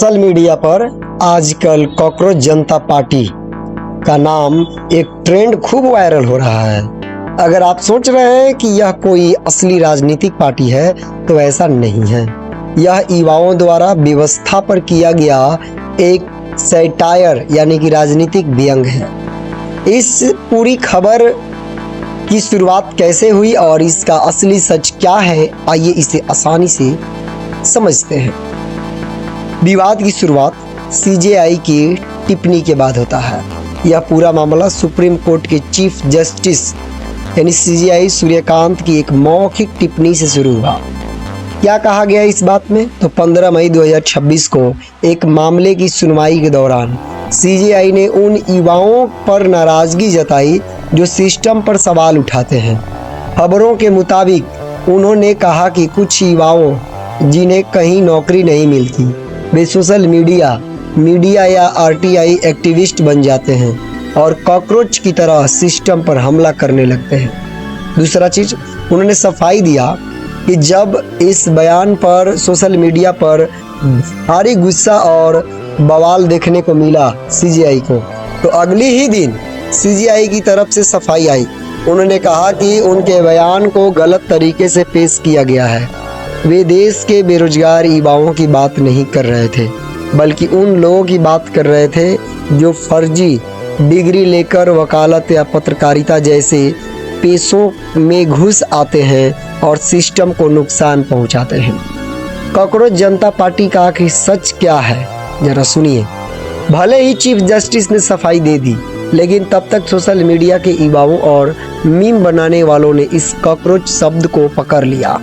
Social media पर आजकल cockroach जनता party का नाम एक ट्रेंड खूब वायरल हो रहा है। अगर आप सोच रहे हैं कि यह कोई असली राजनीतिक पार्टी है तो ऐसा नहीं है। यह युवाओं द्वारा व्यवस्था पर किया गया एक सैटायर यानी कि राजनीतिक व्यंग है। इस पूरी खबर की शुरुआत कैसे हुई और इसका असली सच क्या है, आइए इसे आसानी से समझते हैं। विवाद की शुरुआत सीजेआई की टिप्पणी के बाद होता है। यह पूरा मामला सुप्रीम कोर्ट के चीफ जस्टिस यानी सीजेआई सूर्यकांत की एक मौखिक टिप्पणी से शुरू हुआ। क्या कहा गया इस बात में? तो 15 मई 2026 को एक मामले की सुनवाई के दौरान सीजेआई ने उन युवाओं पर नाराजगी जताई जो सिस्टम पर सवाल उठाते हैं। खबरों के मुताबिक उन्होंने कहा कि कुछ युवाओं जिन्हें कहीं नौकरी नहीं मिलती वे सोशल मीडिया या आरटीआई एक्टिविस्ट बन जाते हैं और कॉकरोच की तरह सिस्टम पर हमला करने लगते हैं। दूसरा चीज, उन्होंने सफाई दिया कि जब इस बयान पर सोशल मीडिया पर भारी गुस्सा और बवाल देखने को मिला सीजेआई को, तो अगले ही दिन सीजेआई की तरफ से सफाई आई। उन्होंने कहा कि उनके बयान को गलत तरीके से पेश किया गया है। वे देश के बेरोजगार युवाओं की बात नहीं कर रहे थे, बल्कि उन लोगों की बात कर रहे थे जो फर्जी डिग्री लेकर वकालत या पत्रकारिता जैसे पेशों में घुस आते हैं और सिस्टम को नुकसान पहुंचाते हैं। कॉकरोच जनता पार्टी का आखिर सच क्या है, जरा सुनिए। भले ही चीफ जस्टिस ने सफाई दे दी, लेकिन तब तक सोशल मीडिया के युवाओं और मीम बनाने वालों ने इस कॉकरोच शब्द को पकड़ लिया।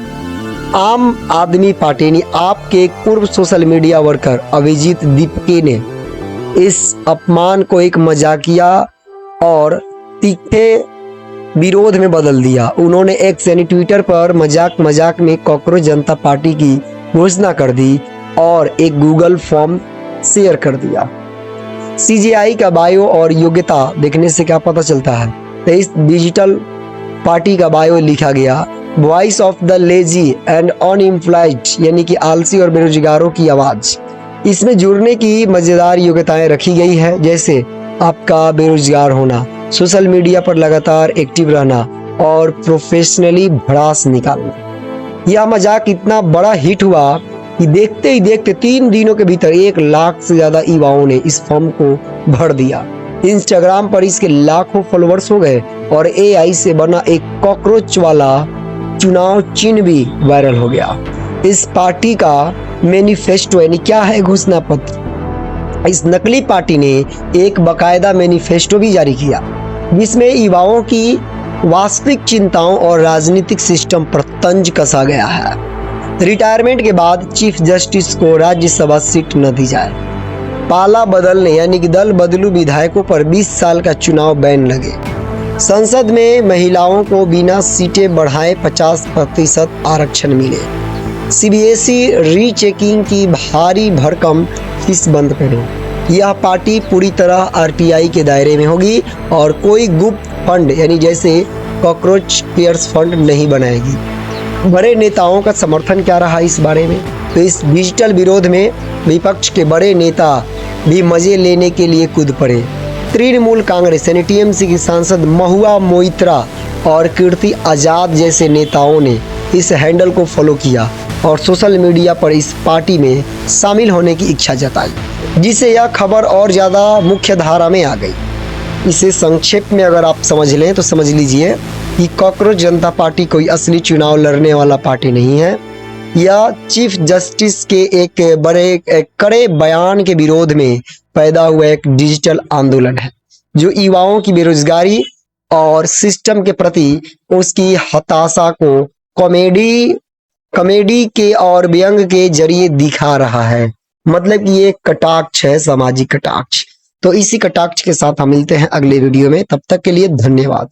आम आदमी पार्टी यानी आपके एक पूर्व social media worker Abhijeet Dipke ने इस अपमान को एक मजाकिया और तीखे विरोध में बदल दिया। उन्होंने एक्स यानी ट्विटर पर मजाक में कॉकरोच जनता पार्टी की घोषणा कर दी और एक गूगल फॉर्म शेयर कर दिया। सीजेआई का बायो और योग्यता देखने से क्या पता चलता है? तो इस डिजिटल पार्टी का बायो लिखा गया, voice of the lazy and unemployed यानी कि आलसी और बेरोजगारों की आवाज। इसमें जुड़ने की मजेदार योग्यताएं रखी गई है, जैसे आपका बेरोजगार होना, सोशल मीडिया पर लगातार एक्टिव रहना और प्रोफेशनली भड़ास निकालना। यह मजाक इतना बड़ा हिट हुआ कि देखते ही देखते 3 दिनों के भीतर 1 लाख से ज्यादा युवाओं ने इस फॉर्म को भर दिया। इंस्टाग्राम पर इसके लाखों फॉलोअर्स हो गए और एआई से बना एक कॉकरोच वाला चुनाव चिन्ह भी वायरल हो गया। इस पार्टी का मैनिफेस्टो यानी क्या है, घोषणा पत्र। इस नकली पार्टी ने एक बकायदा मैनिफेस्टो भी जारी किया, जिसमें युवाओं की वास्तविक चिंताओं और राजनीतिक सिस्टम पर तंज कसा गया है। रिटायरमेंट के बाद चीफ जस्टिस को राज्यसभा सीट न दी जाए, पाला बदलने यानी कि दल बदलू विधायकों पर 20 साल का चुनाव बैन लगे, संसद में महिलाओं को बिना सीटें बढ़ाए 50% आरक्षण मिले, सीबीएसई रीचेकिंग की भारी भरकम फीस बंद करें। यह पार्टी पूरी तरह आरटीआई के दायरे में होगी और कोई गुप्त फंड यानी जैसे कॉकरोच केयर्स फंड नहीं बनाएगी। बड़े नेताओं का समर्थन क्या रहा इस बारे में? तो इस डिजिटल विरोध में विपक्ष के बड़े नेता भी मजे लेने के लिए कूद पड़े। तृणमूल कांग्रेस यानी टीएमसी की सांसद महुआ मोइत्रा और कीर्ति आजाद जैसे नेताओं ने इस हैंडल को फॉलो किया और सोशल मीडिया पर इस पार्टी में शामिल होने की इच्छा जताई, जिससे यह खबर और ज़्यादा मुख्य धारा में आ गई। इसे संक्षेप में अगर आप समझ लें तो समझ लीजिए कि कॉकरोच जनता पार्टी कोई असली चुनाव लड़ने वाला पार्टी नहीं है। यह चीफ जस्टिस के एक कड़े बयान के विरोध में पैदा हुआ एक डिजिटल आंदोलन है, जो युवाओं की बेरोजगारी और सिस्टम के प्रति उसकी हताशा को कॉमेडी के और व्यंग के जरिए दिखा रहा है। मतलब कि ये कटाक्ष है, सामाजिक कटाक्ष। तो इसी कटाक्ष के साथ हम मिलते हैं अगले वीडियो में। तब तक के लिए धन्यवाद।